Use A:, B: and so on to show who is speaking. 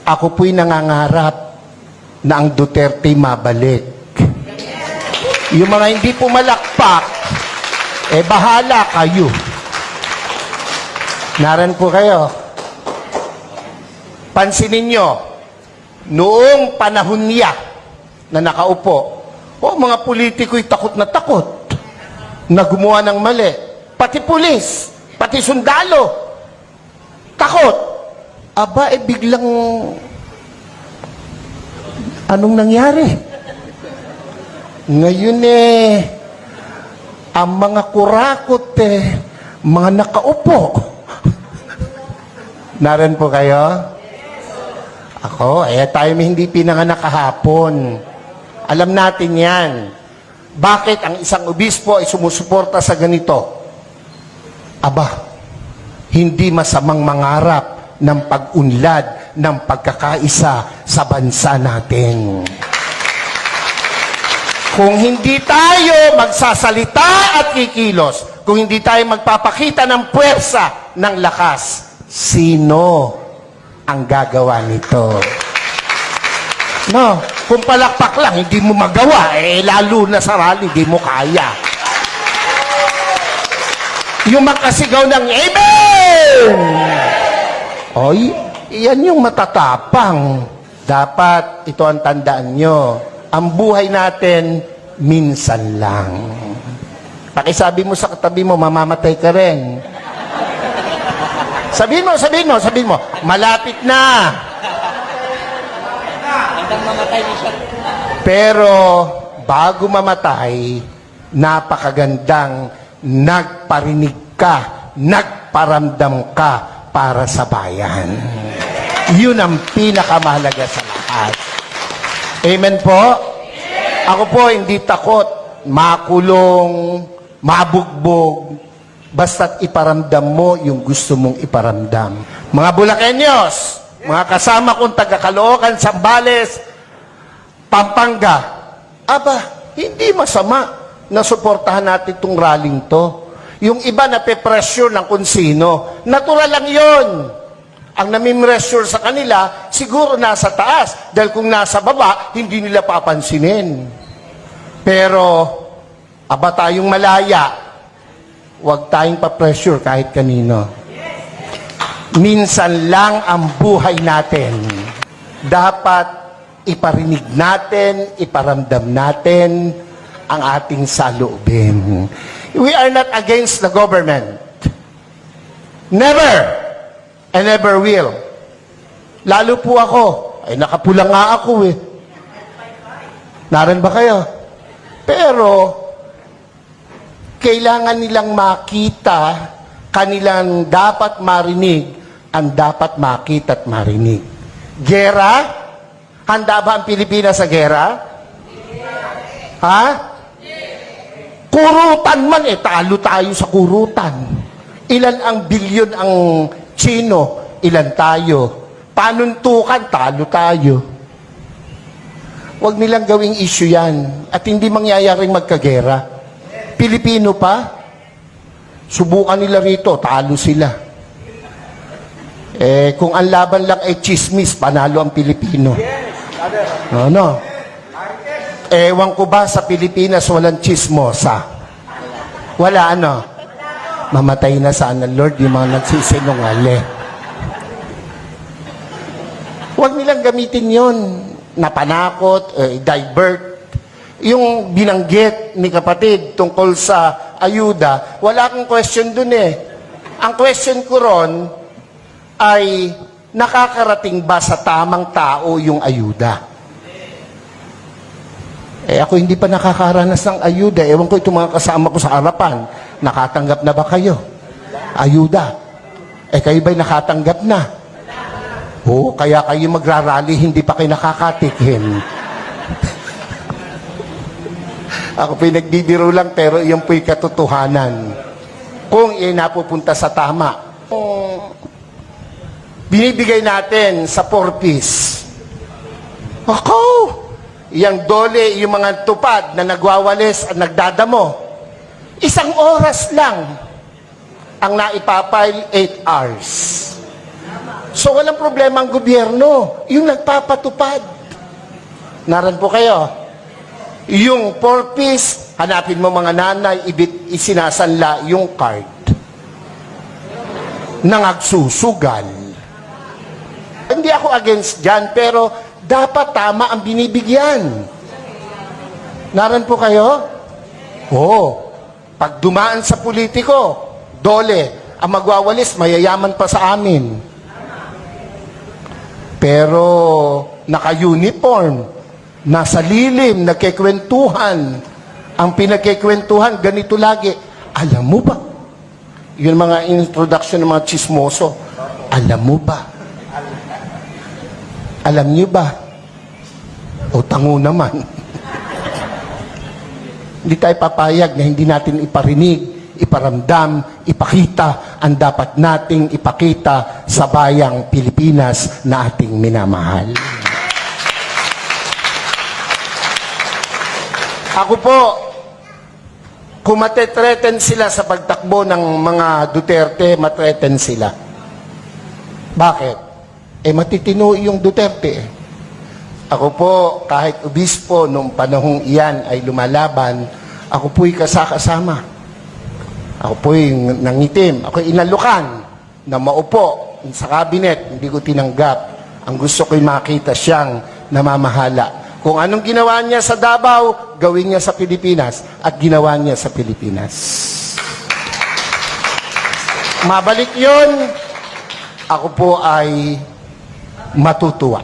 A: Ako po'y nangangarap na ang Duterte mabalik. Yung mga hindi pumalakpak, bahala kayo. Naran po kayo. Pansinin nyo, noong panahon niya na nakaupo, mga politiko'y takot na gumawa ng mali. Pati pulis, pati sundalo, takot. Aba, biglang, anong nangyari? Ngayon ang mga kurakot mga nakaupo. Naran po kayo? Ako, tayo hindi pinanganak kahapon. Alam natin yan. Bakit ang isang obispo ay sumusuporta sa ganito? Aba, hindi masamang mangarap ng pag-unlad ng pagkakaisa sa bansa natin. Kung hindi tayo magsasalita at kikilos, kung hindi tayo magpapakita ng puwersa, ng lakas, sino ang gagawa nito? No, kung palakpak lang, hindi mo magawa, lalo na sa rally, hindi mo kaya. Yung makasigaw ng Amen! Oy, iyan yung matatapang. Dapat, ito ang tandaan nyo, ang buhay natin, minsan lang. Pakisabi mo sa katabi mo, mamamatay ka rin. Sabihin mo, malapit na. Pero, bago mamatay, napakagandang nagparinig ka, nagparamdam ka para sa bayan. Yun ang pinakamahalaga sa lahat. Amen po? Ako po hindi takot, makulong, mabugbog, basta't iparamdam mo yung gusto mong iparamdam. Mga Bulakenyos, mga kasama kong taga-Caloocan, Zambales, Pampanga, aba, hindi masama na suportahan natin itong rallying to. Yung iba na pe-pressure ng kung sino, natural lang yon. Ang nami-pressure sa kanila, siguro nasa taas. Dahil kung nasa baba, hindi nila papansinin. Pero, aba tayong malaya, huwag tayong pa-pressure kahit kanino. Minsan lang ang buhay natin. Dapat iparinig natin, iparamdam natin ang ating saloobin. We are not against the government. Never! I never will. Lalo po ako. Nakapula nga ako Naran ba kayo? Pero, kailangan nilang makita, kanilang dapat marinig, ang dapat makita at marinig. Gera? Handa ba ang Pilipinas sa gera? Ha? Kurutan man, talo tayo sa kurutan. Ilan ang bilyon ang Chino, ilan tayo? Panuntukan, talo tayo. Huwag nilang gawing issue yan. At hindi mangyayaring magkagera. Pilipino pa, subukan nila rito, talo sila. Kung ang laban lang ay chismis, panalo ang Pilipino. No. Ewan ko ba sa Pilipinas walang chismosa? Wala mamatay na sana, Lord, yung mga nagsisinungali. Huwag nilang gamitin yon na panakot, divert. Yung binanggit ni kapatid tungkol sa ayuda, wala akong question dun Ang question ko ron ay, nakakarating ba sa tamang tao yung ayuda? Ako hindi pa nakakaranas ng ayuda. Ewan ko itong mga kasama ko sa harapan. Nakatanggap na ba kayo? Ayuda. Kayo ba'y nakatanggap na? Kaya kayo magrarally, hindi pa kayo nakakatikim. Ako po'y nagbibiro lang, pero iyon po'y katotohanan. Kung napupunta sa tama. Binibigay natin sa 4-piece. Yang dole, yung mga tupad na nagwawalis at nagdadamo. 1 oras lang ang naipapile, 8 hours. So walang problema ang gobyerno, yung nagpapatupad. Naran po kayo. Yung 4-piece, hanapin mo mga nanay, isinasanla yung card. Nangagsusugal. Hindi ako against dyan, pero dapat tama ang binibigyan. Naran po kayo? Oo. Pag dumaan sa politiko, dole. Ang magwawalis, mayayaman pa sa amin. Pero naka-uniform, nasa lilim, nagkikwentuhan. Ang pinagkikwentuhan, ganito lagi. Alam mo ba? Yun mga introduction ng mga chismoso. Alam mo ba? Alam niyo ba? O tango naman. Hindi tayo papayag na hindi natin iparinig, iparamdam, ipakita ang dapat nating ipakita sa bayang Pilipinas na ating minamahal. Ako po, kung matetreten sila sa pagtakbo ng mga Duterte, matreten sila. Bakit? Matitino yung Duterte. Ako po, kahit obispo nung panahong iyan ay lumalaban, ako po'y kasama. Ako po'y nangitim. Ako'y inalukan na maupo sa kabinet. Hindi ko tinanggap. Ang gusto ko'y makita siyang namamahala. Kung anong ginawa niya sa Davao, gawin niya sa Pilipinas. At ginawa niya sa Pilipinas. Mabalik yun, ako po ay matutuwa.